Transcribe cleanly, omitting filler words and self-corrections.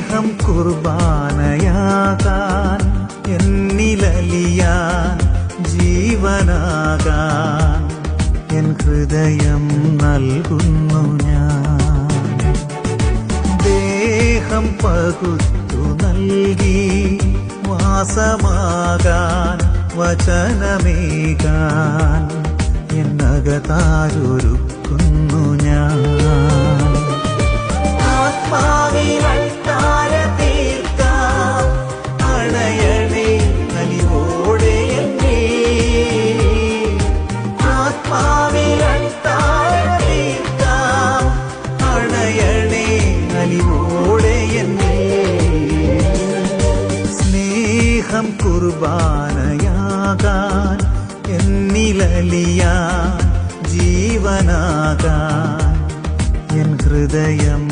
സ്നേഹം കുർബാനയാകാൻ എന്നിലലിയാൻ ജീവനാകാൻ എൻ ഹൃദയം നൽകുന്നു ഞാൻ. ദേഹം പകുത്തു നൽകി വാസമാകാൻ വചനമേകാൻ എന്നകതാരൊരുക്കുന്നു ഞാൻ. ആത്മാവിനൾത്താര തീർക്കാം അണയണേ നലിവോടെ എന്നെ. ആത്മാവിനൾത്താര തീർക്കാം അണയണേ നലിവോടെ എന്നെ. സ്നേഹം കുർബാനയാകാൻ എന്നിലലിയാൻ ജീവനാകാൻ എൻ ഹൃദയം